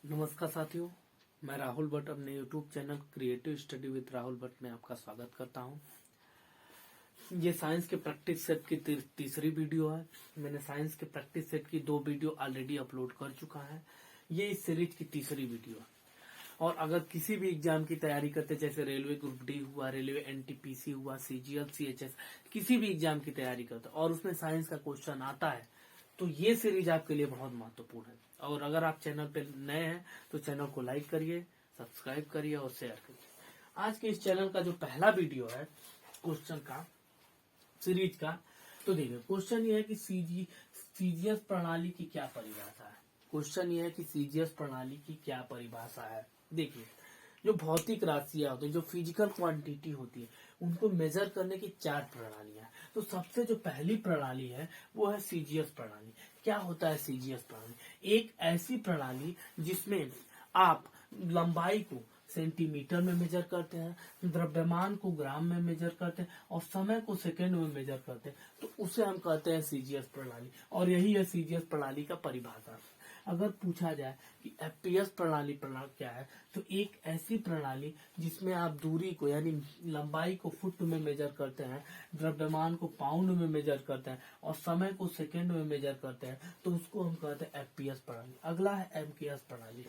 नमस्कार साथियों, मैं राहुल भट्ट अपने YouTube channel creative study with Rahul Bhatt में आपका स्वागत करता हूं। ये साइंस के प्रैक्टिस सेट की तीसरी वीडियो है। मैंने साइंस के प्रैक्टिस सेट की 2 वीडियो ऑलरेडी अपलोड कर चुका है। ये इस सीरीज की तीसरी वीडियो है। और अगर किसी भी एग्जाम की तैयारी करते, जैसे रेलवे ग्रुप डी हुआ, रेलवे एनटीपीसी हुआ, CGL CHS, किसी भी एग्जाम की तैयारी करते और उसमें साइंस का क्वेश्चन आता है, तो ये सीरीज आपके लिए बहुत महत्वपूर्ण है। और अगर आप चैनल पे नए हैं तो चैनल को लाइक करिए, सब्सक्राइब करिए और शेयर करिए। आज के इस चैनल का जो पहला वीडियो है क्वेश्चन का, सीरीज का, तो देखिए क्वेश्चन ये है कि सीजीएस प्रणाली की क्या परिभाषा है। क्वेश्चन ये है कि सीजीएस प्रणाली की क्या परिभाषा है। देखिए, जो भौतिक राशियां होती है, जो फिजिकल क्वांटिटी होती है, उनको मेजर करने की 4 प्रणालियां। तो सबसे जो पहली प्रणाली है वो है सीजीएस प्रणाली। क्या होता है सीजीएस प्रणाली? एक ऐसी प्रणाली जिसमें आप लंबाई को सेंटीमीटर में मेजर करते हैं, द्रव्यमान को ग्राम में मेजर करते हैं और समय को सेकंड में मेजर करते हैं, तो उसे हम कहते हैं सीजीएस प्रणाली। और यही है सीजीएस प्रणाली का परिभाषा। अगर पूछा जाए कि एफपीएस प्रणाली क्या है, तो एक ऐसी प्रणाली जिसमें आप दूरी को यानी लंबाई को फुट में मेजर करते हैं, द्रव्यमान को पाउंड में मेजर करते हैं और समय को सेकंड में मेजर करते हैं, तो उसको हम कहते हैं एफपीएस प्रणाली। अगला है एमकेएस प्रणाली।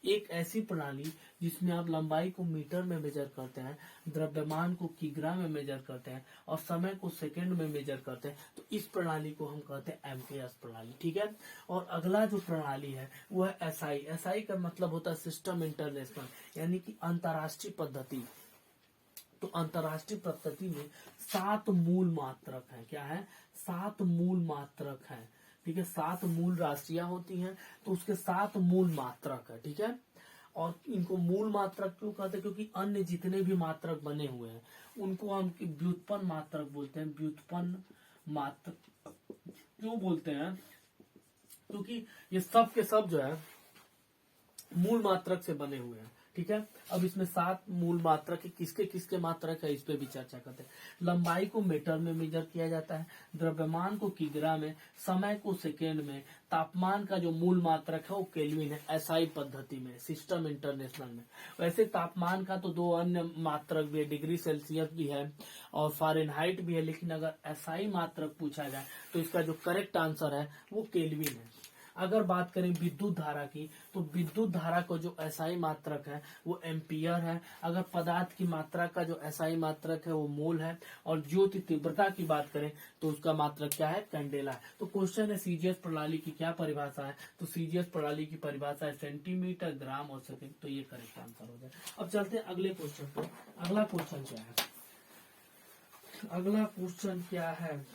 एक ऐसी प्रणाली जिसमें आप लंबाई को मीटर में मेजर करते हैं, द्रव्यमान को किग्रा में मेजर करते हैं और समय को सेकंड में मेजर करते हैं, तो इस प्रणाली को हम कहते हैं एमकेएस प्रणाली। ठीक है। और अगला जो प्रणाली है वो है एसआई। एसआई का मतलब होता है सिस्टम इंटरनेशनल, यानी कि अंतर्राष्ट्रीय पद्धति। तो अंतर्राष्ट्रीय पद्धति में 7 मूल मात्रक हैं। क्या है? 7 मूल मात्रक हैं। ठीक है, 7 मूल राशियां होती हैं, तो उसके 7 मूल मात्रक है। ठीक है। और इनको मूल मात्रक क्यों कहते हैं? क्योंकि अन्य जितने भी मात्रक बने हुए हैं उनको हम व्युत्पन्न मात्रक बोलते हैं। व्युत्पन्न मात्रक क्यों बोलते हैं? क्योंकि ये सब के सब जो है मूल मात्रक से बने हुए हैं। ठीक है। अब इसमें 7 मूल मात्रक है। किसके किसके मात्रक है, इस पे भी चर्चा करते हैं। लंबाई को मीटर में मेजर किया जाता है, द्रव्यमान को किग्रा में, समय को सेकेंड में, तापमान का जो मूल मात्रक है वो केल्विन है एसआई पद्धति में, सिस्टम इंटरनेशनल में। वैसे तापमान का तो 2 अन्य मात्रक भी है, डिग्री सेल्सियस भी है और फ़ारेनहाइट भी है, लेकिन अगर एसआई मात्रक पूछा जाए तो इसका जो करेक्ट आंसर है वो केल्विन है। अगर बात करें विद्युत धारा की, तो विद्युत धारा को जो एसआई मात्रक है वो एम्पियर है। अगर पदार्थ की मात्रा का जो एसआई मात्रक है वो मोल है। और ज्योति तीव्रता की बात करें तो उसका मात्रक क्या है? कैंडेला है। तो क्वेश्चन है सीजीएस प्रणाली की क्या परिभाषा है, तो सीजीएस प्रणाली की परिभाषा है सेंटीमीटर, ग्राम और सेकंड। तो ये करेक्ट आंसर हो जाए। अब चलते हैं अगले क्वेश्चन पर। अगला क्वेश्चन क्या है? अगला क्वेश्चन क्या है?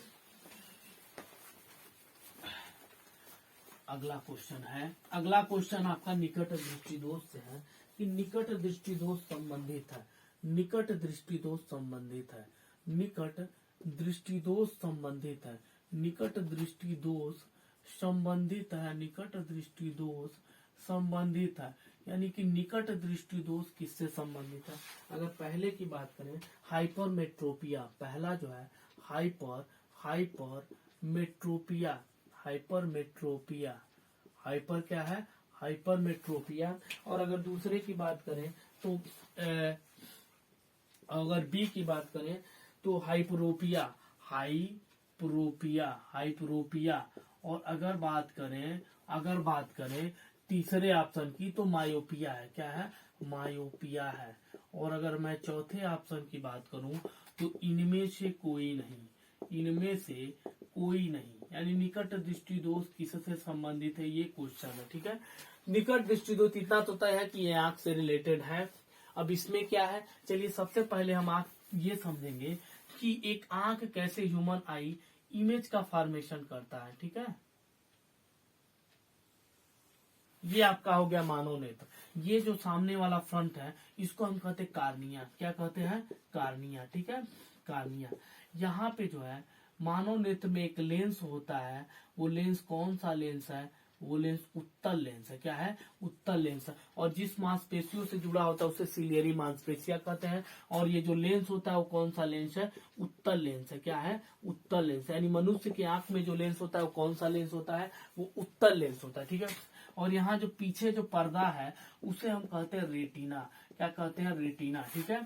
अगला क्वेश्चन आपका निकट दृष्टि दोष से है कि निकट दृष्टि दोष संबंधित है। निकट दृष्टि दोष संबंधित है। निकट दृष्टि दोष संबंधित है। निकट दृष्टि दोष संबंधित है। निकट दृष्टि दोष संबंधित है, यानी कि निकट दृष्टि दोष किससे संबंधित है? अगर पहले की बात करें, हाइपरमेट्रोपिया, पहला जो है हाइपरमेट्रोपिया, हाइपरमेट्रोपिया, हाइपर क्या है? हाइपरमेट्रोपिया। और अगर दूसरे की बात करें तो अगर बी की बात करें तो हाइपरोपिया, हाइपरोपिया। और अगर बात करें तीसरे ऑप्शन की तो मायोपिया है। क्या है? मायोपिया है। और अगर मैं चौथे ऑप्शन की बात करूं तो इनमें से कोई नहीं, यानी निकट दृष्टि दोष किससे संबंधित है, ये क्वेश्चन है। ठीक है। निकट दृष्टि दोष इतना तो तय है कि ये आंख से रिलेटेड है। अब इसमें क्या है, चलिए सबसे पहले हम आंख ये समझेंगे कि एक आंख कैसे ह्यूमन आई इमेज का फॉर्मेशन करता है। ठीक है। ये आपका हो गया मानव नेत्र। ये जो सामने वाला फ्रंट है इसको हम कहते हैं कार्निया। क्या कहते हैं? कार्निया। ठीक है, कार्निया। यहाँ पे जो है मानव नेत्र में एक लेंस होता है। वो लेंस कौन सा लेंस है? वो लेंस उत्तल लेंस है। क्या है? उत्तल लेंस है। और जिस मांसपेशियों से जुड़ा होता है उसे सिलियरी मांसपेशियां कहते हैं। और ये जो लेंस होता है वो कौन सा लेंस है? उत्तल लेंस है। क्या है? उत्तल लेंस। यानी मनुष्य की आंख में जो लेंस होता है वो कौन सा लेंस होता है? वो उत्तल लेंस होता है। ठीक है। और यहाँ जो पीछे जो पर्दा है उसे हम कहते हैं रेटिना। क्या कहते हैं? रेटिना। ठीक है।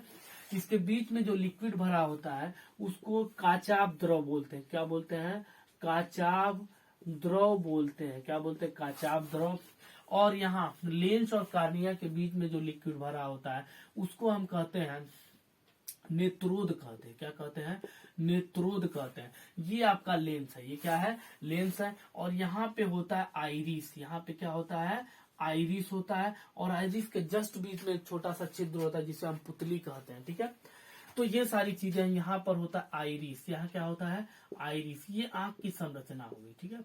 इसके बीच में जो लिक्विड भरा होता है उसको काचाभ द्रव बोलते हैं। क्या बोलते हैं? काचाभ द्रव बोलते हैं। क्या बोलते हैं? काचाभ द्रव। और यहाँ लेंस और कार्निया के बीच में जो लिक्विड भरा होता है उसको हम कहते हैं नेत्रोद कहते हैं। क्या कहते हैं? नेत्रोद कहते हैं। ये आपका लेंस है। ये क्या है? लेंस है। और यहाँ पे होता है आइरिस। यहाँ पे क्या होता है? आइरिस होता है। और आइरिस के जस्ट बीच में एक छोटा सा छिद्र होता है जिसे हम पुतली कहते हैं। ठीक है। तो ये सारी चीजें, यहाँ पर होता है आइरिस। यहाँ क्या होता है? आइरिस। ये आंख की संरचना होगी। ठीक है।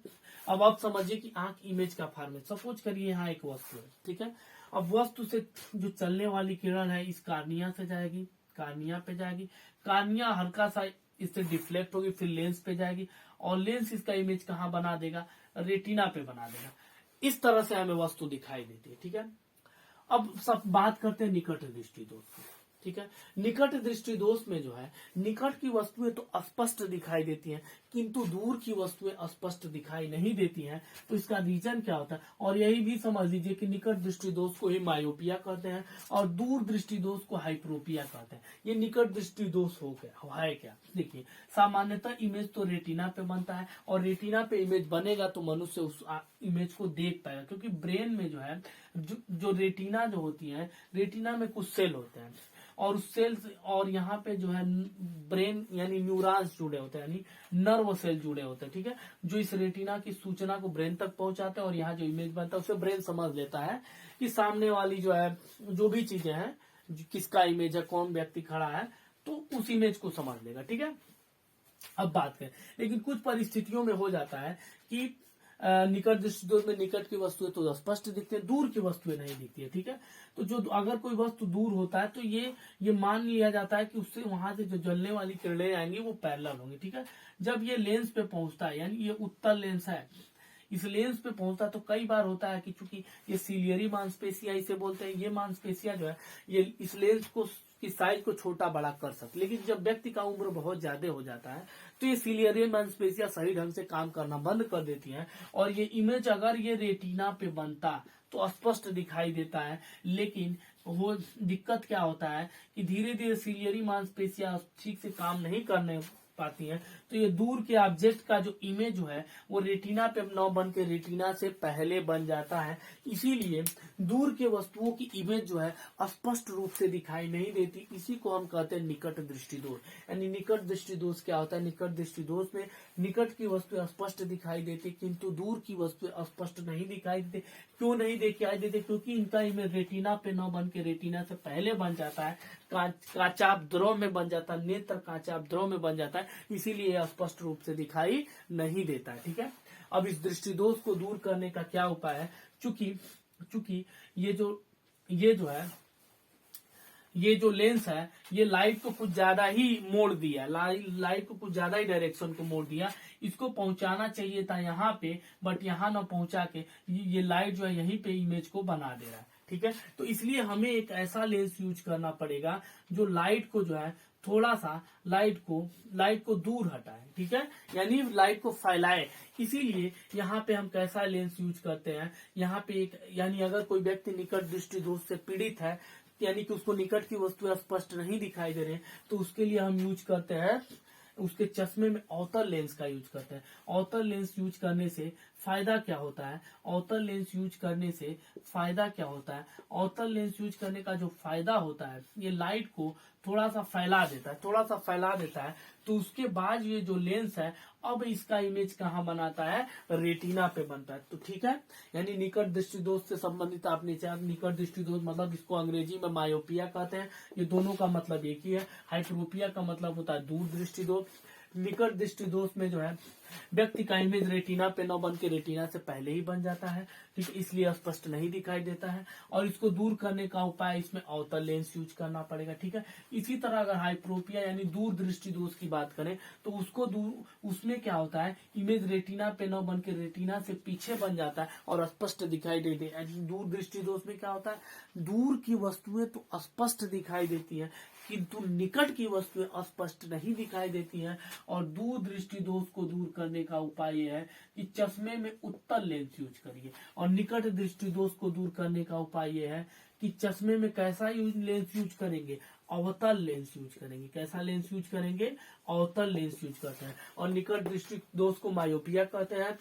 अब आप समझिए कि आंख इमेज का फॉर्मेट। सपोज करिए यहाँ एक वस्तु है। ठीक है। अब वस्तु से जो चलने वाली किरण है इस कार्निया से जाएगी, कार्निया पे जाएगी, कार्निया हल्का सा इससे डिफ्लेक्ट होगी, फिर लेंस पे जाएगी और लेंस इसका इमेज कहाँ बना देगा? रेटिना पे बना देगा। इस तरह से हमें वस्तु दिखाई देती है। ठीक है। अब सब बात करते हैं निकट दृष्टि दोष की। ठीक है। निकट दृष्टि दोष में जो है, निकट की वस्तुएं तो स्पष्ट दिखाई देती हैं किंतु दूर की वस्तुएं स्पष्ट दिखाई नहीं देती हैं। तो इसका रीजन क्या होता है? और यही भी समझ लीजिए कि निकट दृष्टि दोष को ही मायोपिया कहते हैं और दूर दृष्टि दोष को हाइप्रोपिया कहते हैं। ये निकट दृष्टि दोष हो गया है। क्या? देखिए, सामान्यतः इमेज तो रेटिना पे बनता है और रेटिना पे इमेज बनेगा तो मनुष्य उस इमेज को देख पाएगा, क्योंकि ब्रेन में जो है जो रेटिना जो होती है, रेटिना में कुछ सेल होते हैं और उस सेल और यहाँ पे जो है ब्रेन यानी न्यूरॉन्स जुड़े होते हैं, यानी नर्व सेल जुड़े होते हैं। ठीक है। जो इस रेटिना की सूचना को ब्रेन तक पहुंचाते हैं और यहाँ जो इमेज बनता है उसे ब्रेन समझ लेता है कि सामने वाली जो है जो भी चीजें हैं, किसका इमेज है, कौन व्यक्ति खड़ा है, तो उस इमेज को समझ लेगा। ठीक है। अब बात करें, लेकिन कुछ परिस्थितियों में हो जाता है कि निकट दृष्टि दोष में निकट की वस्तुएं तो स्पष्ट दिखती है, दूर की वस्तुएं नहीं दिखती है। ठीक है। तो जो अगर कोई वस्तु दूर होता है तो ये मान लिया जाता है कि उससे वहां से जो जलने वाली किरणें आएंगी वो पैरेलल होंगी। ठीक है। जब ये लेंस पे पहुंचता है, यानी ये उत्तल लेंस है, इस लेंस पे पहुंचता है तो कई बार होता है कि चूंकि ये सिलियरी मांसपेशिया इसे बोलते हैं, ये मांसपेशिया जो है ये इस लेंस को की साइज को छोटा बड़ा कर सकते। लेकिन जब व्यक्ति का उम्र बहुत ज्यादा हो जाता है तो ये सिलियरी मांसपेशिया सही ढंग से काम करना बंद कर देती है और ये इमेज अगर ये रेटिना पे बनता तो स्पष्ट दिखाई देता है। लेकिन वो दिक्कत क्या होता है कि धीरे धीरे सिलियरी मांसपेशिया ठीक से काम नहीं करने पाती हैं, तो ये दूर के ऑब्जेक्ट का जो इमेज जो है वो रेटिना पे न बन के रेटिना से पहले बन जाता है। इसीलिए दूर के वस्तुओं की इमेज जो है स्पष्ट रूप से दिखाई नहीं देती। इसी को हम कहते हैं निकट दृष्टि दोष। यानी निकट दृष्टि दोष क्या होता है? निकट दृष्टि दोष में निकट की वस्तु स्पष्ट दिखाई देती किंतु दूर की वस्तु स्पष्ट नहीं दिखाई देती। क्यों नहीं दिखाई देते? क्योंकि इनका इमेज रेटिना पे न बन के रेटिना से पहले बन जाता है, काचाभ द्रव में बन जाता है, नेत्र काचाभ द्रव में बन जाता है, इसीलिए स्पष्ट रूप से दिखाई नहीं देता है। ठीक है। अब इस दृष्टि दोष को दूर करने का क्या उपाय है? चूंकि ये जो है ये जो लेंस है ये लाइट को कुछ ज्यादा ही मोड़ दिया, लाइट को कुछ ज्यादा ही डायरेक्शन को मोड़ दिया। इसको पहुंचाना चाहिए था यहाँ पे, बट यहाँ न पहुंचा के ये लाइट जो है यहीं पे इमेज को बना दे रहा है। ठीक है। तो इसलिए हमें एक ऐसा लेंस यूज करना पड़ेगा जो लाइट को जो है थोड़ा सा लाइट को दूर हटाए। ठीक है। यानी लाइट को फैलाए। इसीलिए यहाँ पे हम कैसा लेंस यूज करते हैं, यहाँ पे एक, यानी अगर कोई व्यक्ति निकट दृष्टि दोष से पीड़ित है, यानी कि उसको निकट की वस्तु स्पष्ट नहीं दिखाई दे रहे, तो उसके लिए हम यूज करते हैं, उसके चश्मे में अवतल लेंस का यूज करते हैं। अवतल लेंस यूज करने से फायदा क्या होता है? अवतल लेंस यूज करने से फायदा क्या होता है? अवतल लेंस यूज करने का जो फायदा होता है, ये लाइट को थोड़ा सा फैला देता है, तो उसके बाद ये जो लेंस है अब इसका इमेज कहाँ बनाता है? रेटिना पे बनता है। तो ठीक है। यानी निकट दृष्टि दोष से संबंधित आपने चाहे, निकट दृष्टि दोष मतलब इसको अंग्रेजी में मायोपिया कहते हैं। ये दोनों का मतलब एक ही है। हाइप्रोपिया का मतलब होता है दूर दृष्टि दोष। निकट दृष्टि दोष में जो है व्यक्ति का इमेज रेटिना पे न बन के रेटिना से पहले ही बन जाता है। ठीक है। इसलिए स्पष्ट नहीं दिखाई देता है और इसको दूर करने का उपाय इसमें अवतल लेंस यूज करना पड़ेगा। ठीक है। इसी तरह अगर हाइप्रोपिया यानी दूर दृष्टि दोष की बात करें तो उसमें क्या होता है? इमेज रेटिना पे न बन के रेटिना से पीछे बन जाता है और स्पष्ट दिखाई देती है। दूर दृष्टि दोष में क्या होता है? दूर की वस्तुएं तो स्पष्ट दिखाई देती है किंतु निकट की वस्तुएं अस्पष्ट नहीं दिखाई देती हैं और दूर दृष्टि दोष को दूर करने का उपाय यह है कि चश्मे में उत्तल लेंस यूज करिए। और निकट दृष्टि दोष को दूर करने का उपाय यह है कि चश्मे में कैसा लेंस यूज करेंगे, अवतल लेंस यूज करेंगे। कैसा लेंस यूज करेंगे, अवतल लेंस यूज करते हैं। और निकट दृष्टि दोष को मायोपिया कहते हैं,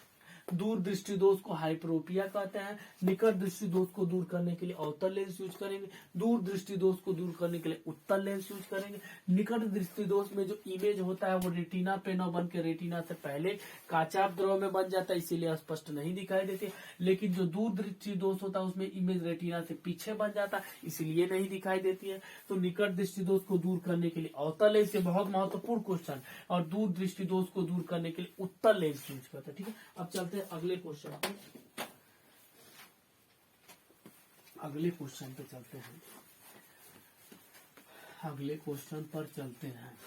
दूर दृष्टि दोष को हाइपरोपिया कहते हैं। निकट दृष्टि दोष को दूर करने के लिए अवतल लेंस यूज करेंगे, दूर दृष्टि दोष को दूर करने के लिए उत्तल लेंस यूज करेंगे। निकट दृष्टि दोष में जो इमेज होता है वो रेटिना पे न बन के रेटिना से पहले काचाभ द्रव में बन जाता है, इसीलिए स्पष्ट नहीं दिखाई देते। लेकिन जो दूर दृष्टि दोष होता है उसमें इमेज रेटिना से पीछे बन जाता है, इसलिए नहीं दिखाई देती है। तो निकट दृष्टि दोष को दूर करने के लिए अवतल लेंस, ये बहुत महत्वपूर्ण क्वेश्चन, और दूर दृष्टि दोष को दूर करने के लिए उत्तल लेंस यूज करते हैं। ठीक है, अब चलते हैं अगले क्वेश्चन पे। अगले क्वेश्चन पे चलते हैं। अगले क्वेश्चन पर चलते हैं।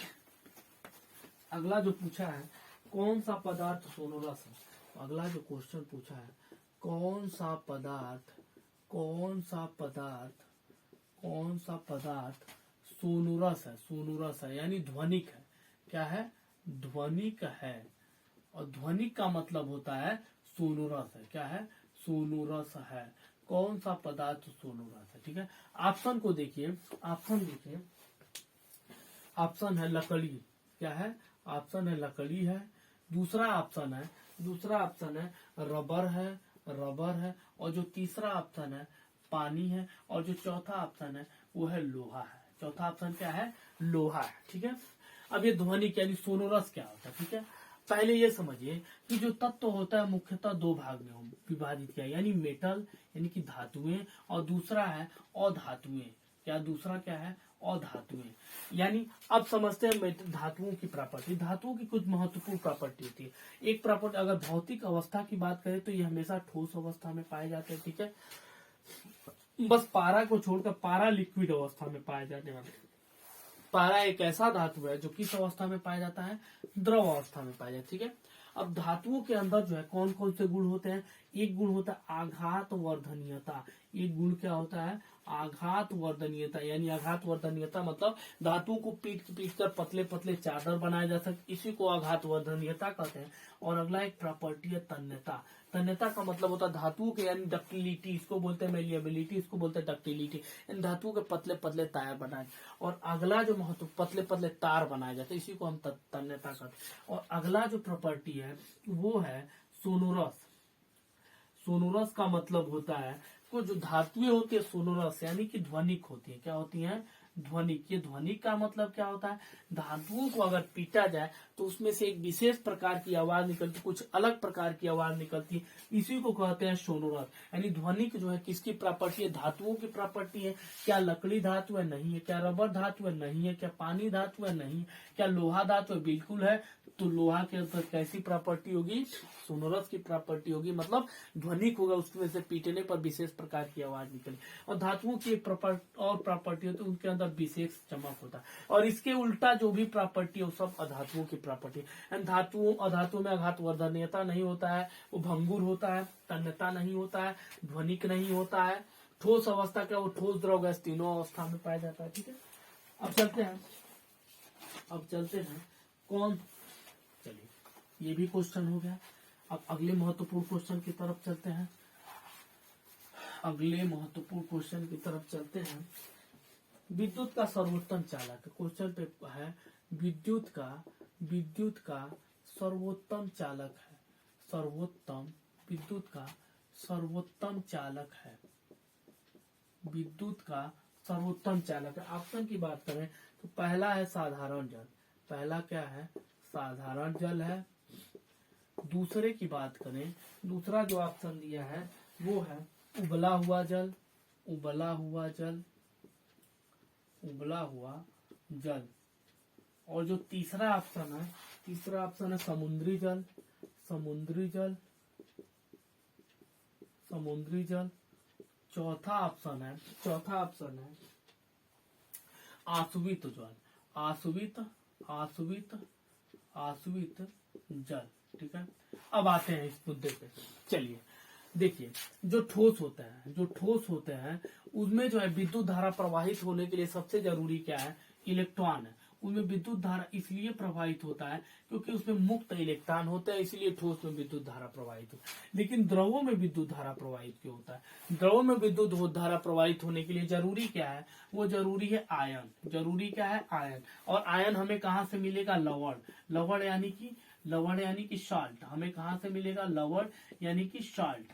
अगला जो पूछा है कौन सा पदार्थ सोनोरस है। अगला जो क्वेश्चन पूछा है कौन सा पदार्थ सोनोरस है। सोनोरस है यानी ध्वनिक है। क्या है, ध्वनिक है। और ध्वनिक का मतलब होता है सोनोरस है। क्या है, सोनोरस है। कौन सा पदार्थ सोनोरस है। ठीक है, ऑप्शन को देखिए, ऑप्शन है लकड़ी। क्या है, ऑप्शन है लकड़ी है। दूसरा ऑप्शन है रबर है। और जो तीसरा ऑप्शन है पानी है। और जो चौथा ऑप्शन है वो है लोहा है। चौथा ऑप्शन क्या है, लोहा है। ठीक है, अब ये ध्वनिक यानी सोनोरस क्या होता है। ठीक है, पहले ये समझिए कि जो तत्व होता है मुख्यतः दो भाग में विभाजित किया, यानी मेटल यानी कि धातुएं, और दूसरा है अधातुएं। क्या, दूसरा क्या है, अधातुएं। यानी अब समझते हैं धातुओं की प्रॉपर्टी। धातुओं की कुछ महत्वपूर्ण प्रॉपर्टी होती है। एक प्रॉपर्टी, अगर भौतिक अवस्था की बात करें तो ये हमेशा ठोस अवस्था में पाए जाते हैं। ठीक है, बस पारा को छोड़कर पारा लिक्विड अवस्था में पाए जाने वाले। पारा एक ऐसा धातु है जो किस अवस्था में पाया जाता है, द्रव अवस्था में पाया जाता है। ठीक है, अब धातुओं के अंदर जो है कौन कौन से गुण होते हैं। एक गुण होता है आघात वर्धनीयता। एक गुण क्या होता है, आघात वर्धनीयता। यानी आघात वर्धनीयता मतलब धातुओं को पीट कर पतले पतले चादर बनाए जा सकते, इसी को आघात वर्धनीयता कहते हैं। और अगला एक प्रॉपर्टी है तन्यता। तन्यता का मतलब होता है धातुओं के यानी डक्टिलिटी, इसको बोलते हैं मेलिएबिलिटी, इसको बोलते हैं डक्टिलिटी। इन धातुओं के पतले पतले तार बनाए। और अगला जो महत्व पतले पतले तार बनाए जाते हैं, इसी को हम तन्यता कहते हैं। और अगला जो प्रॉपर्टी है वो है सोनोरस। सोनोरस का मतलब होता है कुछ जो धातुएं होती है सोनोरस यानी कि ध्वनिक होती है। क्या होती है, ध्वनिक। ये ध्वनिक का मतलब क्या होता है, धातुओं को अगर पीटा जाए तो उसमें से एक विशेष प्रकार की आवाज निकलती, कुछ अलग प्रकार की आवाज निकलती है, इसी को कहते हैं सोनोरस। यानी ध्वनिक जो है किसकी प्रॉपर्टी है, धातुओं की प्रॉपर्टी है। क्या लकड़ी धातु है, नहीं है। क्या रबर धातु है, नहीं है। क्या पानी धातु है, नहीं है। क्या लोहा धातु है, बिल्कुल है। तो लोहा के अंदर कैसी प्रॉपर्टी होगी, सोनोरस की प्रॉपर्टी होगी, मतलब ध्वनिक होगा, उसमें से पीटने पर विशेष प्रकार की आवाज निकले। और धातुओं की एक और प्रॉपर्टी होती है, उनके अंदर विशेष चमक होता है। और इसके उल्टा जो भी प्रॉपर्टी है वो सब अधातुओं की प्रॉपर्टी है। अधातुओं में आघात वर्धनीयता नहीं होता है, वो भंगुर होता है, तन्यता नहीं होता है, ध्वनिक नहीं होता है। ठोस अवस्था का वो ठोस द्रव गैस तीनों अवस्था में पाया जाता है। ठीक है, अब चलते हैं कौन, चलिए ये भी क्वेश्चन हो गया। अब अगले महत्वपूर्ण क्वेश्चन की तरफ चलते हैं। विद्युत का सर्वोत्तम चालक। क्वेश्चन पे है विद्युत का सर्वोत्तम चालक है। विद्युत का सर्वोत्तम चालक है। ऑप्शन की बात करें तो पहला है साधारण जल। पहला क्या है, साधारण जल है। दूसरे की बात करें, दूसरा जो ऑप्शन दिया है वो है उबला हुआ जल। और जो तीसरा ऑप्शन है समुद्री जल। चौथा ऑप्शन है आसुवित जल। ठीक है, अब आते हैं इस मुद्दे पे। चलिए देखिए, जो ठोस होते हैं उसमें जो है विद्युत धारा प्रवाहित होने के लिए सबसे जरूरी क्या है, इलेक्ट्रॉन है। उसमें विद्युत धारा इसलिए प्रवाहित होता है क्योंकि उसमें मुक्त इलेक्ट्रॉन होते हैं, इसलिए ठोस में विद्युत धारा प्रवाहित होता है। लेकिन द्रवों में विद्युत धारा प्रवाहित क्यों होता है? द्रवों में विद्युत धारा प्रवाहित होने के लिए जरूरी क्या है? वो जरूरी है आयन। जरूरी क्या है? आयन। और आयन हमें कहाँ से मिलेगा? लवण। लवण यानी कि साल्ट। हमें कहाँ से मिलेगा? लवण यानी कि साल्ट।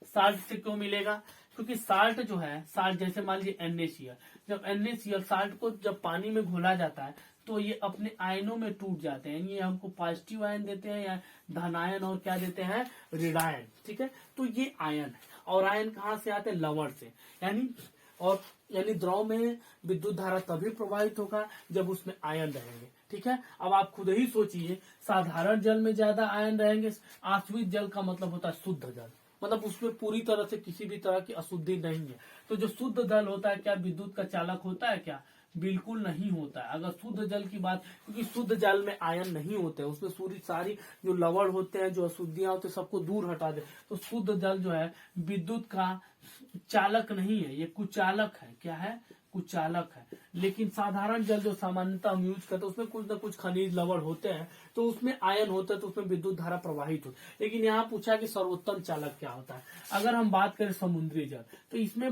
साल्ट से क्यों मिलेगा? क्योंकि साल्ट जो है, साल्ट जैसे मान लीजिए NaCl, जब NaCl साल्ट को जब पानी में घोला जाता है तो ये अपने आयनों में टूट जाते हैं। ये हमको पॉजिटिव आयन देते हैं या धन आयन, और क्या देते हैं? ऋण आयन। ठीक है, तो ये आयन है। और आयन कहाँ से आते हैं? लवण से। यानी द्रव में विद्युत धारा तभी प्रवाहित होगा जब उसमें आयन रहेंगे। ठीक है, अब आप खुद ही सोचिए, साधारण जल में ज्यादा आयन रहेंगे। आश्वित जल का मतलब होता है शुद्ध जल, मतलब उसमें पूरी तरह से किसी भी तरह की अशुद्धि नहीं है। तो जो शुद्ध जल होता है, क्या विद्युत का चालक होता है क्या? बिल्कुल नहीं होता है। अगर शुद्ध जल की बात, क्योंकि शुद्ध जल में आयन नहीं होते, उसमें सारी जो लवण होते हैं, जो अशुद्धियां होती है, सबको दूर हटा दे। तो शुद्ध जल जो है विद्युत का चालक नहीं है, ये कुचालक है। क्या है? कुचालक है। लेकिन साधारण जल जो सामान्यतः हम यूज करते हैं उसमें कुछ न कुछ खनिज लवण होते हैं, तो उसमें आयन होता है, तो उसमें विद्युत धारा प्रवाहित होती है। लेकिन यहाँ पूछा कि सर्वोत्तम चालक क्या होता है। अगर हम बात करें समुद्री जल, तो इसमें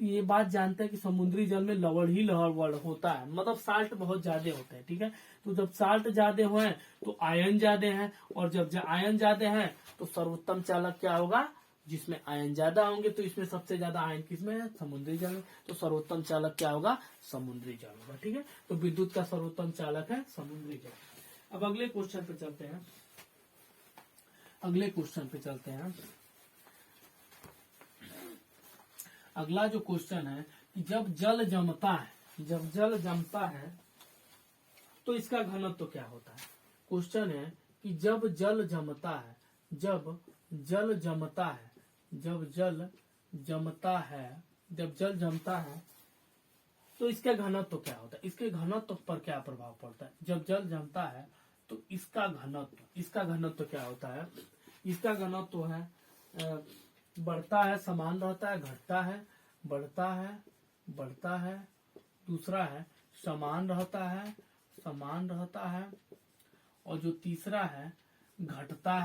ये बात जानते हैं कि समुद्री जल में लवण ही लवण होता है, मतलब साल्ट बहुत ज्यादा होते हैं। ठीक है, तो जब साल्ट ज्यादा हो तो आयन ज्यादा है, और जब आयन ज्यादा है तो सर्वोत्तम चालक क्या होगा? जिसमें आयन ज्यादा होंगे। तो इसमें सबसे ज्यादा आयन किसमें है? समुद्री जल में। तो सर्वोत्तम चालक क्या होगा? समुद्री जल होगा। ठीक है, तो विद्युत का सर्वोत्तम चालक है समुद्री जल। अब अगले क्वेश्चन पे चलते हैं। अगला जो क्वेश्चन है कि जब जल जमता है तो इसका घनत्व क्या होता है? क्वेश्चन है कि जब जल जमता है तो इसका घनत्व क्या होता है? इसके घनत्व पर क्या प्रभाव पड़ता है? जब जल जमता है तो इसका घनत्व क्या होता है? इसका घनत्व है बढ़ता है, समान रहता है, घटता है, बढ़ता है। दूसरा है समान रहता है। और जो तीसरा है घटता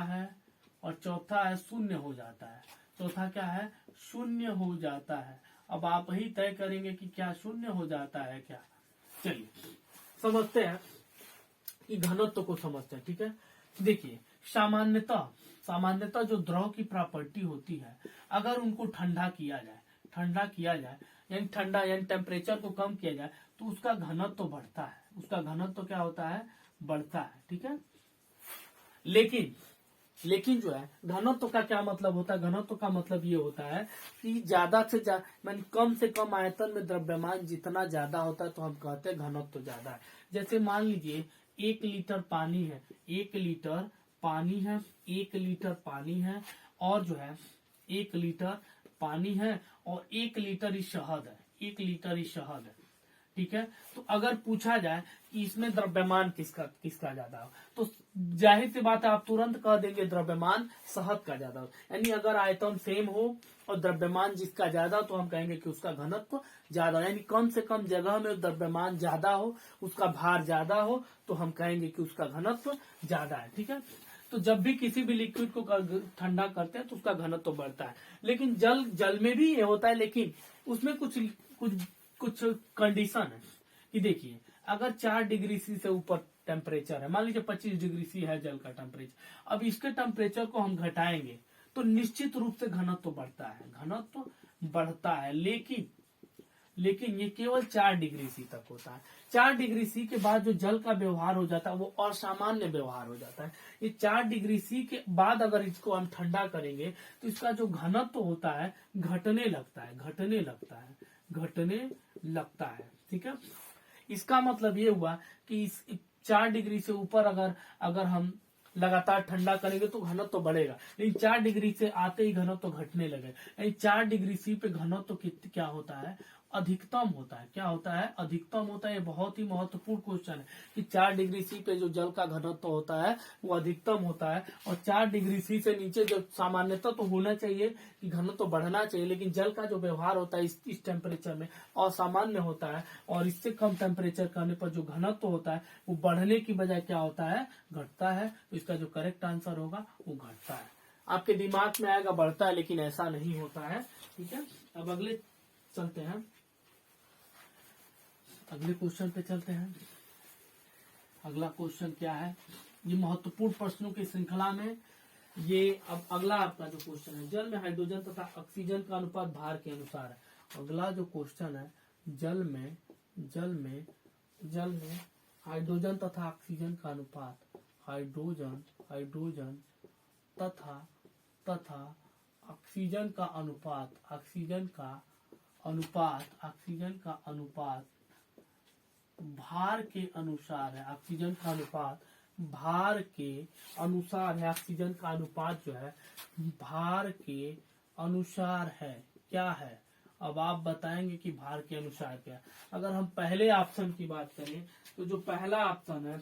है। और चौथा है शून्य हो जाता है। चौथा क्या है? शून्य हो जाता है। अब आप ही तय करेंगे कि क्या शून्य हो जाता है क्या। चलिए समझते हैं कि घनत्व को समझते हैं। ठीक है, देखिए सामान्यतः जो द्रव की प्रॉपर्टी होती है, अगर उनको ठंडा किया जाए यानी टेम्परेचर को कम किया जाए तो उसका घनत्व बढ़ता है। उसका घनत्व क्या होता है? बढ़ता है। ठीक है, लेकिन जो है घनत्व का क्या मतलब होता है? घनत्व का मतलब ये होता है कि ज्यादा से ज्यादा कम से कम आयतन में द्रव्यमान जितना ज्यादा होता है तो हम कहते हैं घनत्व ज्यादा है। जैसे मान लीजिए 1 लीटर पानी है, 1 लीटर पानी है और जो है 1 लीटर पानी है और 1 लीटर ही शहद है। ठीक है, तो अगर पूछा जाए कि इसमें द्रव्यमान किसका ज्यादा हो, तो जाहिर सी बात है आप तुरंत कह देंगे द्रव्यमान शहद का ज्यादा हो। यानी अगर आयतन सेम हो और द्रव्यमान जिसका ज्यादा तो हम कहेंगे कि उसका घनत्व ज्यादा, यानी कम से कम जगह में द्रव्यमान ज्यादा हो, उसका भार ज्यादा हो, तो हम कहेंगे कि उसका घनत्व ज्यादा है। ठीक है, तो जब भी किसी भी लिक्विड को ठंडा करते हैं तो उसका घनत्व बढ़ता है। लेकिन जल में भी ये होता है, लेकिन उसमें कुछ कंडीशन है कि देखिए अगर 4 डिग्री सी से ऊपर टेम्परेचर है, मान लीजिए 25 डिग्री सी है जल का टेम्परेचर, अब इसके टेम्परेचर को हम घटाएंगे तो निश्चित रूप से घनत्व बढ़ता है। लेकिन ये केवल 4 डिग्री सी तक होता है। 4 डिग्री सी के बाद जो जल का व्यवहार हो जाता है वो असामान्य व्यवहार हो जाता है। ये 4 डिग्री सी के बाद अगर इसको हम ठंडा करेंगे तो इसका जो घनत्व होता है घटने लगता है। ठीक है, इसका मतलब ये हुआ कि इस 4 डिग्री से ऊपर अगर हम लगातार ठंडा करेंगे तो घनत्व तो बढ़ेगा, लेकिन 4 डिग्री से आते ही घनत्व तो घटने लगे। यानी 4 डिग्री सी पे घनत्व तो क्या होता है? अधिकतम होता है। क्या होता है? अधिकतम होता है। ये बहुत ही महत्वपूर्ण क्वेश्चन है कि 4 डिग्री सी पे जो जल का घनत्व होता है वो अधिकतम होता है, और 4 डिग्री सी से नीचे जो सामान्यतः तो होना चाहिए कि घनत्व बढ़ना चाहिए, लेकिन जल का जो व्यवहार होता है इस टेम्परेचर में असामान्य होता है, और इससे कम टेम्परेचर करने पर जो घनत्व होता है वो बढ़ने की बजाय क्या होता है? घटता है। तो इसका जो करेक्ट आंसर होगा वो घटता है। आपके दिमाग में आएगा बढ़ता है, लेकिन ऐसा नहीं होता है। ठीक है, अब अगले चलते हैं, अगले क्वेश्चन पे चलते हैं। अगला क्वेश्चन क्या है? ये महत्वपूर्ण प्रश्नों की श्रृंखला में ये अब अगला आपका जो क्वेश्चन है, जल में हाइड्रोजन तथा ऑक्सीजन का अनुपात भार के अनुसार है। अगला जो क्वेश्चन है, जल में हाइड्रोजन तथा ऑक्सीजन का अनुपात, हाइड्रोजन तथा ऑक्सीजन का अनुपात भार के अनुसार है। ऑक्सीजन का अनुपात भार के अनुसार है। ऑक्सीजन का अनुपात जो है भार के अनुसार है। क्या है? अब आप बताएंगे कि भार के अनुसार क्या है। अगर हम पहले ऑप्शन की बात करें तो जो पहला ऑप्शन है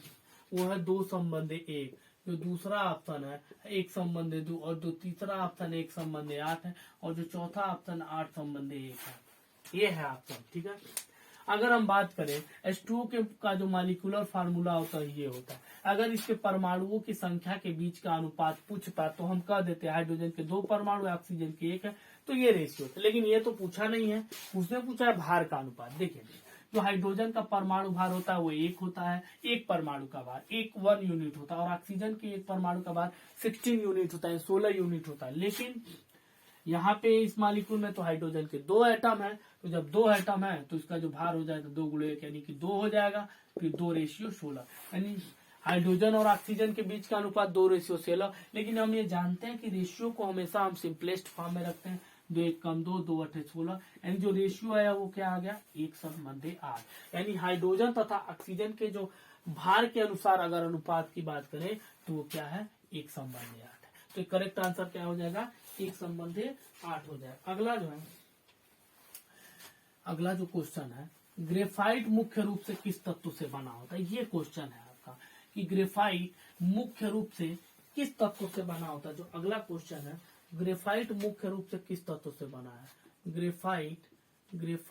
वो है 2/1, जो दूसरा ऑप्शन है 1/2, और जो तीसरा ऑप्शन 1/8 है, और जो चौथा ऑप्शन 8/1 है। ये है ऑप्शन। ठीक है, अगर हम बात करें H2O का जो मॉलिक्यूलर फार्मूला होता है ये होता है। अगर इसके परमाणुओं की संख्या के बीच का अनुपात पूछता तो हम कह देते हैं हाइड्रोजन के 2 परमाणु है, ऑक्सीजन के 1 है, तो ये रेशियो है। लेकिन ये तो पूछा नहीं है, उसने पूछा है भार का अनुपात। देखिए, जो हाइड्रोजन का परमाणु भार होता है वो 1 होता है, एक परमाणु का भार 1 यूनिट होता है, और ऑक्सीजन के एक परमाणु का भार 16 यूनिट होता है, 16 यूनिट होता है। लेकिन यहाँ पे इस मॉलिक्यूल में तो हाइड्रोजन के 2 एटम है, तो जब 2 एटम है तो इसका जो भार हो जाएगा 2 गुणे 1 यानी कि 2 हो जाएगा, फिर 2:16, यानी हाइड्रोजन और ऑक्सीजन के बीच का अनुपात 2:16। लेकिन हम ये जानते हैं कि रेशियो को हमेशा हम सिंपलेस्ट फॉर्म में रखते हैं, 2 1 कम 2, 2 8 16, यानी जो रेशियो आया वो क्या आ गया? 1/8। यानी हाइड्रोजन तथा ऑक्सीजन के जो भार के अनुसार अगर अनुपात की बात करें तो वो क्या है? 1/8 है। तो करेक्ट आंसर क्या हो जाएगा? 1/8 हो जाएगा। अगला जो क्वेश्चन है, ग्रेफाइट मुख्य रूप से किस तत्व से बना होता है? ये क्वेश्चन है आपका कि ग्रेफाइट मुख्य रूप से किस तत्व से बना होता है। जो अगला क्वेश्चन है, ग्रेफाइट मुख्य रूप से किस तत्व से बना है? ग्रेफाइट मुख्य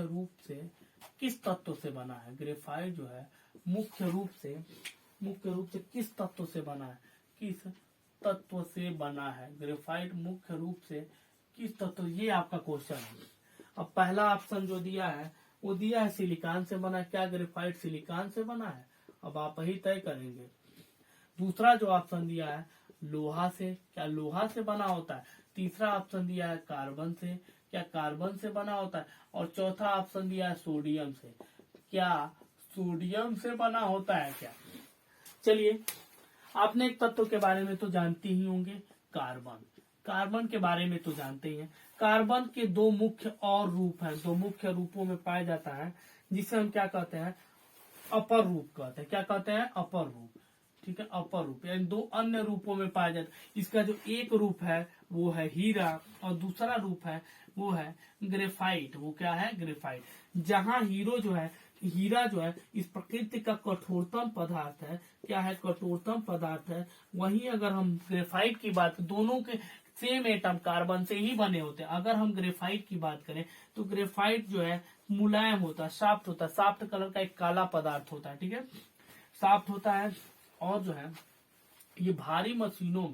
रूप से किस तत्व से बना है? ग्रेफाइट जो है मुख्य रूप से किस तत्व से बना है? किस तत्व से बना है? ग्रेफाइट मुख्य रूप से किस तत्व, ये आपका क्वेश्चन है। अब पहला ऑप्शन जो दिया है वो दिया है सिलिकॉन से बना है। क्या ग्रेफाइट सिलिकॉन से बना है? अब आप ही तय करेंगे। दूसरा जो ऑप्शन दिया है लोहा से, क्या लोहा से बना होता है? तीसरा ऑप्शन दिया है कार्बन से, क्या कार्बन से बना होता है? और चौथा ऑप्शन दिया है सोडियम से, क्या सोडियम से बना होता है क्या? चलिए, आपने एक तत्व के बारे में तो जानते ही होंगे, कार्बन के बारे में तो जानते ही हैं। कार्बन के 2 मुख्य और रूप हैं, 2 मुख्य रूपों में पाया जाता है, जिसे हम क्या कहते हैं? अपर रूप कहते हैं। क्या कहते हैं? अपर रूप। ठीक है, अपर रूप, यानी 2 अन्य रूपों में पाया जाता है। इसका जो एक रूप है वो है हीरा, और दूसरा रूप है वो है ग्रेफाइट। वो क्या है? ग्रेफाइट। जहां हीरा जो है इस प्रकृति का कठोरतम पदार्थ है। क्या है? कठोरतम पदार्थ है। वहीं अगर हम ग्रेफाइट की बात, दोनों के सेम एटम कार्बन से ही बने होते हैं। अगर हम ग्रेफाइट की बात करें तो ग्रेफाइट जो है मुलायम होता है, सॉफ्ट होता है, सॉफ्ट कलर का एक काला पदार्थ होता है। ठीक है, सॉफ्ट होता है। और जो है ये भारी मशीनों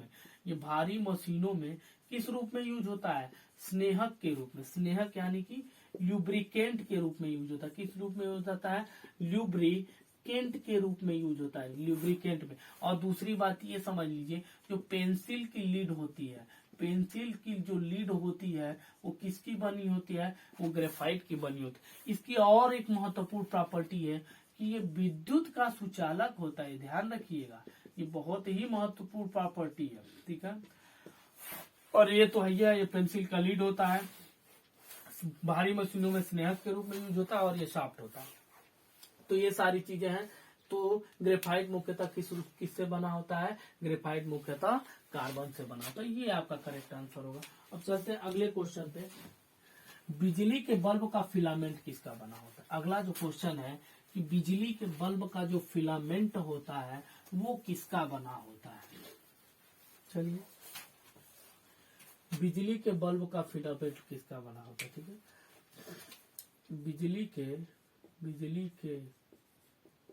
में किस रूप में यूज होता है? स्नेहक के रूप में। स्नेहक यानी कि ल्यूब्रिकेंट के रूप में यूज होता है। किस रूप में यूज होता है? ल्यूब्रिकेंट के रूप में यूज होता है, ल्यूब्रिकेंट में। और दूसरी बात ये समझ लीजिए, जो पेंसिल की लीड होती है, पेंसिल की जो लीड होती है वो किसकी बनी होती है? वो ग्रेफाइट की बनी होती है। इसकी और एक महत्वपूर्ण प्रॉपर्टी है कि ये विद्युत का सुचालक होता है। ध्यान रखिएगा, ये बहुत ही महत्वपूर्ण प्रॉपर्टी है। ठीक है, और ये तो है, ये पेंसिल का लीड होता है, भारी मशीनों में स्नेहक के रूप में यूज होता है, और ये सॉफ्ट होता है। तो ये सारी चीजें हैं तो ग्रेफाइट मुख्यतः किससे बना होता है? ग्रेफाइट मुख्यतः कार्बन से बना होता है। ये आपका करेक्ट आंसर होगा। अब चलते हैं अगले क्वेश्चन पे। बिजली के बल्ब का फिलामेंट किसका बना होता है? अगला जो क्वेश्चन है कि बिजली के बल्ब का जो फिलामेंट होता है वो किसका बना होता है? चलिए, बिजली के बल्ब का फिलामेंट किसका बना होता है? ठीक है, बिजली के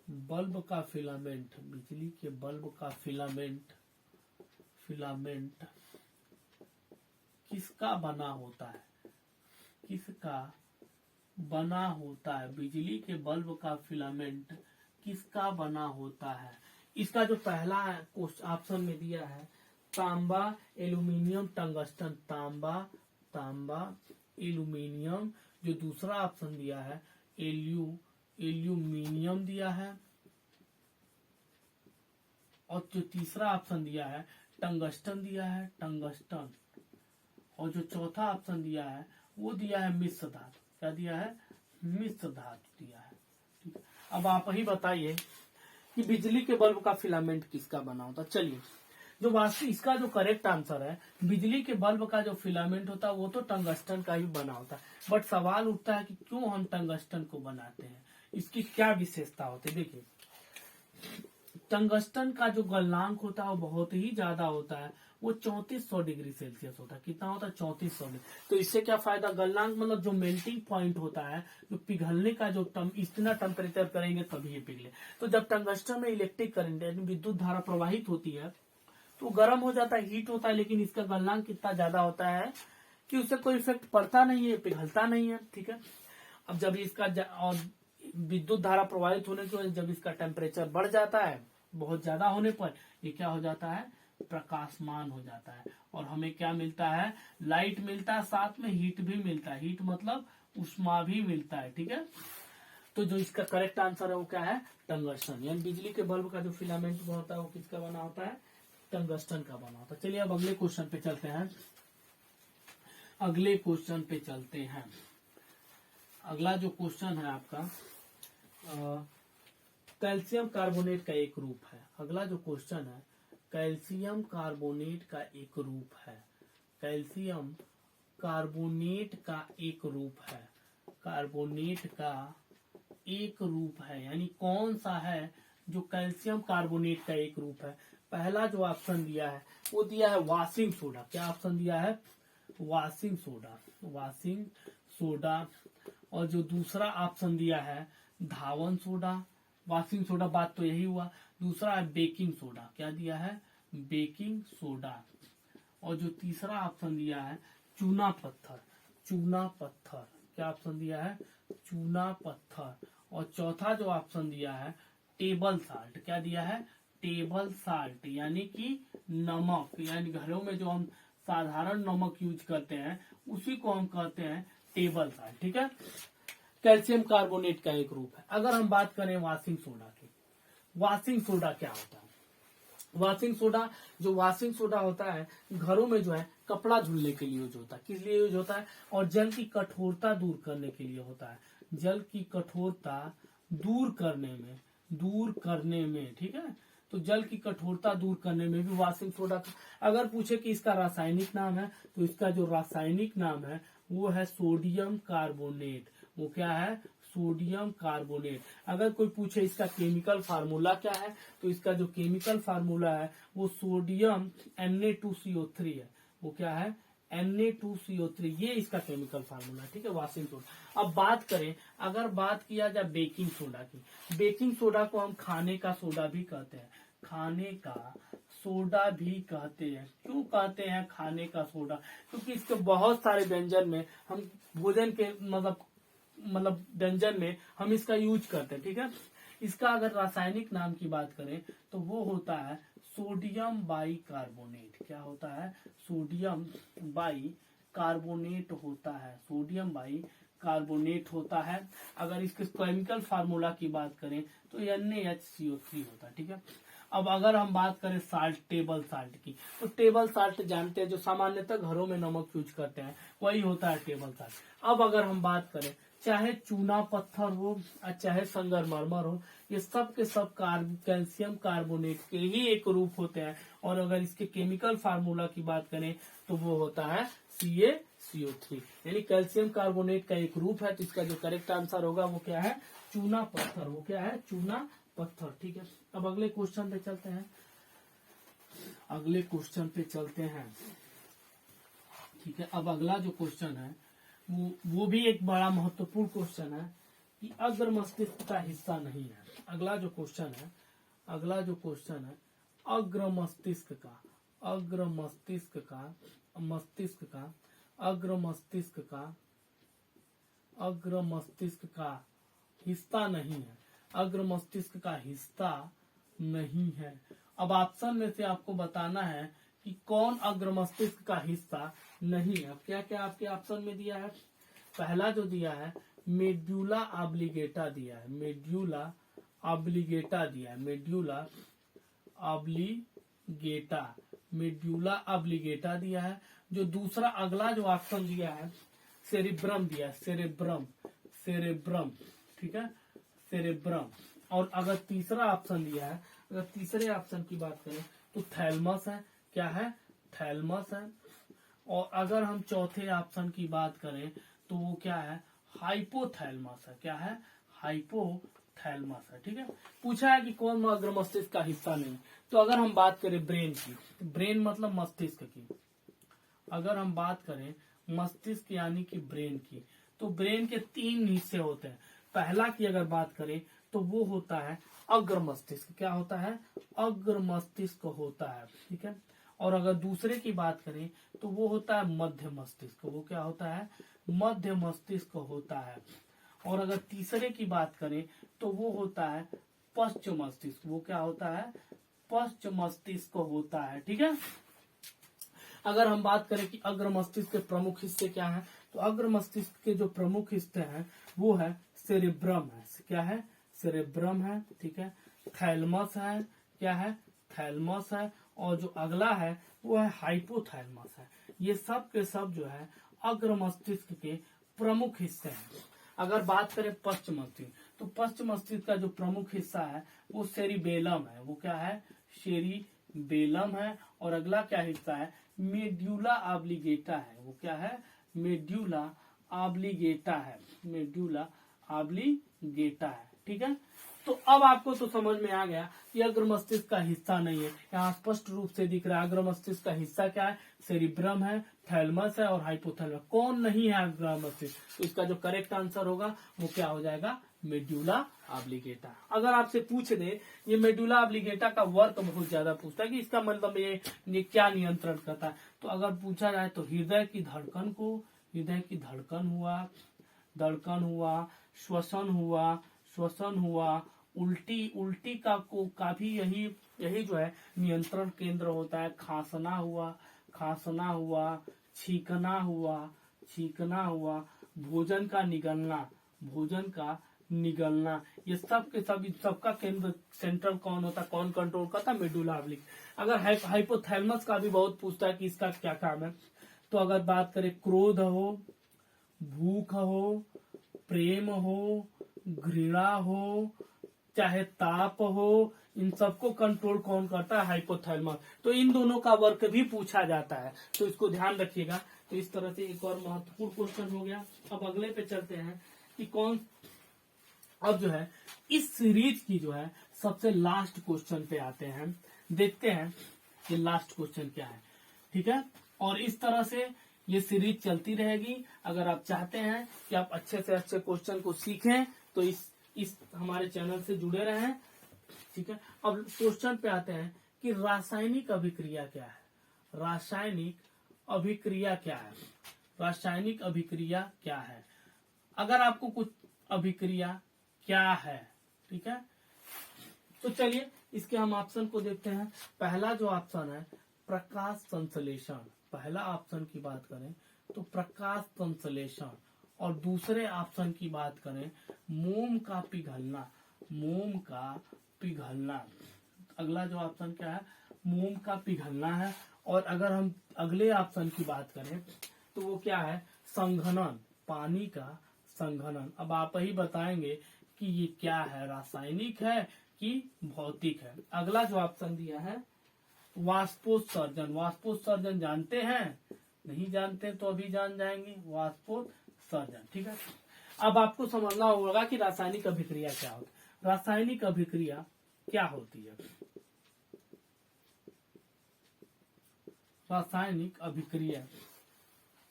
बल्ब का फिलामेंट, बिजली के बल्ब का फिलामेंट किसका बना होता है? किसका बना होता है? बिजली के बल्ब का फिलामेंट किसका बना होता है? इसका जो पहला ऑप्शन में दिया है तांबा, एल्यूमिनियम, टंगस्टन। तांबा एल्यूमिनियम। जो दूसरा ऑप्शन दिया है एल्यूमिनियम दिया है, और जो तीसरा ऑप्शन दिया है टंगस्टन दिया है, टंगस्टन। और जो चौथा ऑप्शन दिया है वो दिया है मिश्र धातु। क्या दिया है? मिश्र धातु दिया है। ठीक है, अब आप ही बताइए कि बिजली के बल्ब का फिलामेंट किसका बना होता? चलिए, जो वास्तविक इसका जो करेक्ट आंसर है, बिजली के बल्ब का जो फिलामेंट होता है वो तो टंगस्टन का ही बना होता है। बट सवाल उठता है कि क्यों हम टंगस्टन को बनाते हैं, इसकी क्या विशेषता होती है? देखिए, टंगस्टन का जो गलनांक होता है वो बहुत ही ज्यादा होता है। वो 3400 डिग्री सेल्सियस होता है। कितना होता है? 3400 डिग्री। तो इससे क्या फायदा? गलनांक मतलब जो मेल्टिंग पॉइंट होता है, जो पिघलने का जो इतना टेम्परेचर करेंगे तभी ये पिघले। तो जब टंगस्टन में इलेक्ट्रिक करंट यानी विद्युत धारा प्रवाहित होती है तो गर्म हो जाता है, हीट होता है, लेकिन इसका गलनांक कितना ज्यादा होता है कि उससे कोई इफेक्ट पड़ता नहीं है, पिघलता नहीं है। ठीक है, अब जब इसका और विद्युत धारा प्रवाहित होने की वजह से जब इसका टेम्परेचर बढ़ जाता है बहुत ज्यादा होने पर, ये क्या हो जाता है? प्रकाशमान हो जाता है। और हमें क्या मिलता है? लाइट मिलता है, साथ में हीट भी मिलता है। हीट मतलब उष्मा भी मिलता है। ठीक है, तो जो इसका करेक्ट आंसर है वो क्या है? टंगस्टन। यानी बिजली के बल्ब का जो फिलामेंट होता है वो किसका बना होता है? टंगस्टन का बना होता है। चलिए अब अगले क्वेश्चन पे चलते हैं। अगला जो क्वेश्चन है आपका कैल्शियम कार्बोनेट का एक रूप है। अगला जो क्वेश्चन है कैल्शियम कार्बोनेट का एक रूप है। कैल्शियम कार्बोनेट का एक रूप है। कार्बोनेट का एक रूप है, यानी कौन सा है जो कैल्शियम कार्बोनेट का एक रूप है? पहला जो ऑप्शन दिया है वो दिया है वॉशिंग सोडा। क्या ऑप्शन दिया है? Washing soda. और जो दूसरा ऑप्शन दिया है धावन सोडा। वॉशिंग सोडा, बात तो यही हुआ। दूसरा है बेकिंग सोडा। क्या दिया है? Baking soda. और जो तीसरा ऑप्शन दिया है चूना पत्थर। क्या ऑप्शन दिया है? चूना पत्थर। और चौथा जो ऑप्शन दिया है टेबल साल्ट। क्या दिया है? टेबल साल्ट, यानी कि नमक। यानी घरों में जो हम साधारण नमक यूज करते हैं उसी को हम कहते हैं टेबल साल्ट। ठीक है, कैल्शियम कार्बोनेट का एक रूप है। अगर हम बात करें वॉशिंग सोडा की, वॉशिंग सोडा क्या होता है? वॉशिंग सोडा होता है घरों में जो है कपड़ा धुलने के लिए यूज होता है। किस लिए यूज होता है? और जल की कठोरता दूर करने के लिए होता है। जल की कठोरता दूर करने में ठीक है, तो जल की कठोरता दूर करने में भी वॉशिंग सोडा। अगर पूछे कि इसका रासायनिक नाम है तो इसका जो रासायनिक नाम है वो है सोडियम कार्बोनेट। वो क्या है? Sodium carbonate. अगर कोई पूछे इसका केमिकल फार्मूला क्या है तो इसका जो केमिकल फार्मूला है वो सोडियम Na2CO3 है। वो क्या है? Na2CO3, ये इसका केमिकल फार्मूला है। ठीक है, वॉशिंग सोडा। अब अगर बात किया जाए बेकिंग सोडा की, बेकिंग सोडा को हम खाने का सोडा भी कहते हैं। क्यों कहते हैं खाने का सोडा? क्योंकि इसके बहुत सारे व्यंजन में हम भोजन के मतलब व्यंजन में हम इसका यूज करते हैं। ठीक है, इसका अगर रासायनिक नाम की बात करें तो वो होता है सोडियम बाइकार्बोनेट। क्या होता है? सोडियम बाइकार्बोनेट होता है। अगर इसके केमिकल फार्मूला की बात करें तो NaHCO3 होता है। ठीक है, अब अगर हम बात करें टेबल साल्ट की, तो टेबल साल्ट जानते हैं जो सामान्यतः घरों में नमक यूज करते हैं वही होता है टेबल साल्ट। अब अगर हम बात करें चाहे चूना पत्थर हो और चाहे संगमरमर हो, ये सब के सब कैल्शियम कार्बोनेट के ही एक रूप होते हैं। और अगर इसके केमिकल फार्मूला की बात करें तो वो होता है CaCO3, यानी कैल्शियम कार्बोनेट का एक रूप है। तो इसका जो करेक्ट आंसर होगा वो क्या है, चूना पत्थर। वो क्या है, चूना पत्थर। ठीक है, अब अगले क्वेश्चन पे चलते हैं। अगले क्वेश्चन पे चलते हैं। ठीक है, अब अगला जो क्वेश्चन है वो भी एक बड़ा महत्वपूर्ण क्वेश्चन है कि अग्र मस्तिष्क का हिस्सा नहीं है। अगला जो क्वेश्चन है अग्र मस्तिष्क का अग्र मस्तिष्क का हिस्सा नहीं है। अग्र मस्तिष्क का हिस्सा नहीं है। अब ऑप्शन में से आपको बताना है कि कौन अग्र मस्तिष्क का हिस्सा नहीं है। अब क्या क्या आपके ऑप्शन में दिया है, पहला जो दिया है मेड्यूला ऑब्लिगेटा दिया है, मेड्यूला ऑब्लिगेटा दिया है। जो दूसरा अगला जो ऑप्शन दिया है सेरिब्रम दिया है, सेरेब्रम। ठीक है, सेरेब्रम। और अगर तीसरा ऑप्शन दिया है, अगर तीसरे ऑप्शन की बात करें तो थैलमस है। क्या है, थैलमस है। और अगर हम चौथे ऑप्शन की बात करें तो वो क्या है, हाइपोथैलमस है। क्या है, हाइपोथैलमस है। ठीक है, पूछा है कि कौन अग्र मस्तिष्क का हिस्सा नहीं। तो अगर हम बात करें ब्रेन की, ब्रेन मतलब मस्तिष्क की, अगर हम बात करें मस्तिष्क यानी कि ब्रेन की, तो ब्रेन के 3 हिस्से होते हैं। पहला की अगर बात करें तो वो होता है अग्र मस्तिष्क। क्या होता है, अग्र मस्तिष्क होता है। ठीक है, और अगर दूसरे की बात करें तो वो होता है मध्य मस्तिष्क। वो क्या होता है, मध्य मस्तिष्क होता है। और अगर तीसरे की बात करें तो वो होता है पश्च मस्तिष्क। वो क्या होता है, पश्च मस्तिष्क होता है। ठीक है, अगर हम बात करें कि अग्र मस्तिष्क के प्रमुख हिस्से क्या हैं, तो अग्र मस्तिष्क के जो प्रमुख हिस्से हैं वो है सेरेब्रम है। क्या है, सेरेब्रम है। ठीक है, थैलमस है। क्या है, थैलमस है। और जो अगला है वो है हाइपोथैलमस है। ये सब के सब जो है अग्र मस्तिष्क के प्रमुख हिस्से हैं। अगर बात करें पश्च मस्तिष्क, तो पश्च मस्तिष्क का जो प्रमुख हिस्सा है वो सेरिबेलम है। वो क्या है, सेरिबेलम है। और अगला क्या हिस्सा है, मेड्यूला ऑब्लिगेटा है। वो क्या है, मेड्यूला ऑब्लिगेटा है, मेड्यूला ऑब्लिगेटा है। ठीक है, तो अब आपको तो समझ में आ गया कि अग्र मस्तिष्क का हिस्सा नहीं है। यहाँ स्पष्ट रूप से दिख रहा है अग्र मस्तिष्क का हिस्सा क्या है, सेरिब्रम है, थैलमस है और हाइपोथैलमस। कौन नहीं है अग्र मस्तिष्क, तो इसका जो करेक्ट आंसर होगा वो क्या हो जाएगा, मेड्यूला ऑब्लिगेटा। अगर आपसे पूछ दे ये मेड्यूला ऑब्लिगेटा का वर्क बहुत ज्यादा पूछता है कि इसका मतलब ये क्या नियंत्रण करता है, तो अगर पूछा जाए तो हृदय की धड़कन हुआ, श्वसन हुआ, उल्टी का भी यही जो है नियंत्रण केंद्र होता है। खांसना हुआ, छींकना हुआ, भोजन का निगलना, ये सब के सब सबका केंद्र सेंट्रल कौन होता है, कौन कंट्रोल करता है, मेडुला ऑब्लिगेटा। अगर हाइपोथैलेमस का भी बहुत पूछता है कि इसका क्या काम है, तो अगर बात करें क्रोध हो, भूख हो, प्रेम हो, घृणा हो, चाहे ताप हो, इन सबको कंट्रोल कौन करता है, हाइपोथैलेमस। तो इन दोनों का वर्क भी पूछा जाता है, तो इसको ध्यान रखिएगा। तो इस तरह से एक और महत्वपूर्ण क्वेश्चन हो गया। अब अगले पे चलते हैं कि अब जो है इस सीरीज की जो है सबसे लास्ट क्वेश्चन पे आते हैं, देखते हैं ये लास्ट क्वेश्चन क्या है। ठीक है, और इस तरह से ये सीरीज चलती रहेगी। अगर आप चाहते हैं कि आप अच्छे से अच्छे क्वेश्चन को सीखें तो इस हमारे चैनल से जुड़े रहें। ठीक है, अब क्वेश्चन पे आते हैं कि रासायनिक अभिक्रिया क्या है। रासायनिक अभिक्रिया क्या है। अगर आपको कुछ अभिक्रिया क्या है, ठीक है, तो चलिए इसके हम ऑप्शन को देखते हैं। पहला जो ऑप्शन है प्रकाश संश्लेषण, पहला ऑप्शन की बात करें तो प्रकाश संश्लेषण, और दूसरे ऑप्शन की बात करें मोम का पिघलना। अगला जो ऑप्शन क्या है, मोम का पिघलना है। और अगर हम अगले ऑप्शन की बात करें तो वो क्या है, संघनन, पानी का संघनन। अब आप ही बताएंगे कि ये क्या है, रासायनिक है कि भौतिक है। अगला जो ऑप्शन दिया है वाष्पोत्सर्जन। वाष्पोत्सर्जन जानते हैं? नहीं जानते तो अभी जान जाएंगे, वाष्पोत्सर्जन। ठीक है, अब आपको समझना होगा कि रासायनिक अभिक्रिया क्या होती है। रासायनिक अभिक्रिया क्या होती है? रासायनिक अभिक्रिया,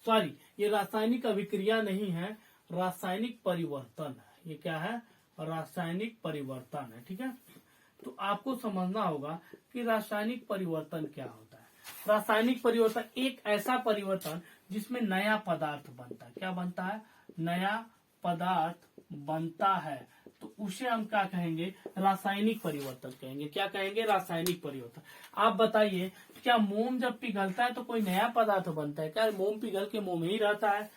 सॉरी, ये रासायनिक अभिक्रिया नहीं है, रासायनिक परिवर्तन है। ये क्या है? रासायनिक परिवर्तन है। ठीक है, तो आपको समझना होगा कि रासायनिक परिवर्तन क्या होता है। रासायनिक परिवर्तन एक ऐसा परिवर्तन जिसमें नया पदार्थ बनता है। क्या बनता है? नया पदार्थ बनता है, तो उसे हम क्या कहेंगे? रासायनिक परिवर्तन कहेंगे। क्या कहेंगे? रासायनिक परिवर्तन। आप बताइए, क्या मोम जब पिघलता है तो कोई नया पदार्थ बनता है क्या? मोम पिघल के मोम ही रहता है,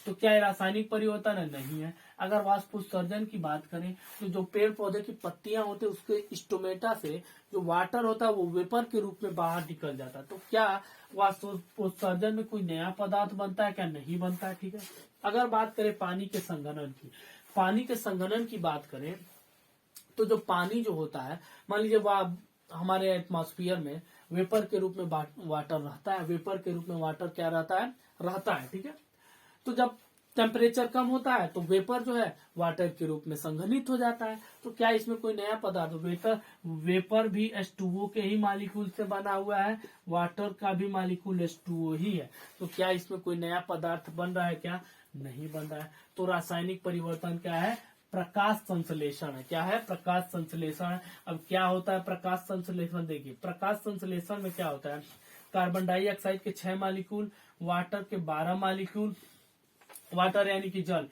तो क्या ये रासायनिक परिवर्तन है? नहीं है। अगर वाष्पोत्सर्जन की बात करें तो जो पेड़ पौधे की पत्तियां होते हैं उसके स्टोमेटा से जो वाटर होता है वो वेपर के रूप में बाहर निकल जाता है, तो क्या वाष्पोत्सर्जन में कोई नया पदार्थ बनता है क्या? नहीं बनता है। ठीक है, अगर बात करें पानी के संघनन की, पानी के संघनन की बात करें तो जो पानी जो होता है, मान लीजिए वह हमारे एटमॉस्फेयर में वेपर के रूप में वाटर रहता है। वेपर के रूप में वाटर क्या रहता है? ठीक है, तो जब टेम्परेचर कम होता है तो वेपर जो है वाटर के रूप में संघनित हो जाता है। तो क्या इसमें कोई नया पदार्थ? वेपर भी H2O के ही मालिक्यूल से बना हुआ है, वाटर का भी मालिक्यूल H2O ही है, तो क्या इसमें कोई नया पदार्थ बन रहा है क्या? नहीं बन रहा है। तो रासायनिक परिवर्तन क्या है? प्रकाश संश्लेषण है। क्या है? प्रकाश संश्लेषण है। अब क्या होता है प्रकाश संश्लेषण? देखिए, प्रकाश संश्लेषण में क्या होता है, कार्बन डाइऑक्साइड के 6 मालिक्यूल, वाटर के 12 मालिक्यूल, वाटर यानी कि जल,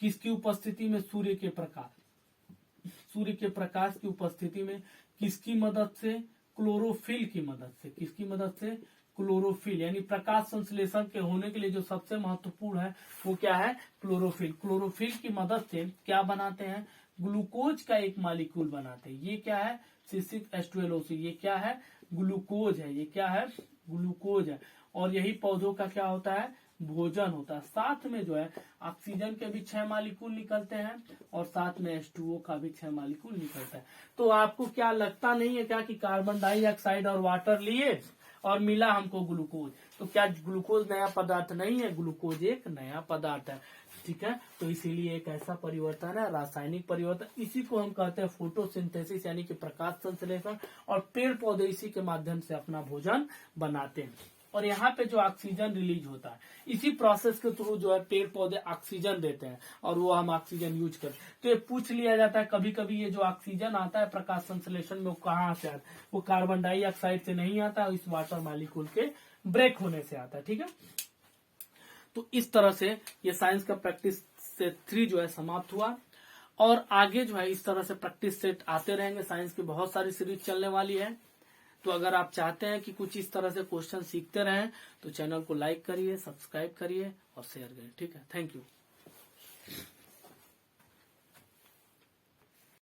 किसकी उपस्थिति में? सूर्य के प्रकाश, सूर्य के प्रकाश की उपस्थिति में, किसकी मदद से? क्लोरोफिल की मदद से। किसकी मदद से? क्लोरोफिल। यानी प्रकाश संश्लेषण के होने के लिए जो सबसे महत्वपूर्ण है वो क्या है? क्लोरोफिल। क्लोरोफिल की मदद से क्या बनाते हैं? ग्लूकोज का एक मालिक्यूल बनाते हैं। ये क्या है? C6H12O3। ये क्या है? ग्लूकोज है। ये क्या है? ग्लूकोज है। और यही पौधों का क्या होता है? भोजन होता है। साथ में जो है ऑक्सीजन के भी 6 मालिक्यूल निकलते हैं और साथ में H2O का भी 6 मालिक्यूल निकलता है। तो आपको क्या लगता नहीं है क्या कि कार्बन डाइऑक्साइड और वाटर लिए और मिला हमको ग्लूकोज, तो क्या ग्लूकोज नया पदार्थ नहीं है? ग्लूकोज एक नया पदार्थ है। ठीक है, तो इसीलिए एक ऐसा परिवर्तन है रासायनिक परिवर्तन। इसी को हम कहते हैं फोटोसिंथेसिस यानी कि प्रकाश संश्लेषण, और पेड़ पौधे इसी के माध्यम से अपना भोजन बनाते हैं। और यहाँ पे जो ऑक्सीजन रिलीज होता है, इसी प्रोसेस के थ्रू जो है पेड़ पौधे ऑक्सीजन देते हैं और वो हम ऑक्सीजन यूज करते हैं। तो ये पूछ लिया जाता है कभी कभी, ये जो ऑक्सीजन आता है प्रकाश संश्लेषण में वो कहाँ से आता है? वो कार्बन डाइऑक्साइड से नहीं आता, इस वाटर मॉलिक्यूल के ब्रेक होने से आता है। ठीक है, तो इस तरह से ये साइंस का प्रैक्टिस सेट 3 जो है समाप्त हुआ, और आगे जो है इस तरह से प्रैक्टिस सेट आते रहेंगे। साइंस की बहुत सारी सीरीज चलने वाली है, तो अगर आप चाहते हैं कि कुछ इस तरह से क्वेश्चन सीखते रहें तो चैनल को लाइक करिए, सब्सक्राइब करिए और शेयर करिए। ठीक है, थैंक यू।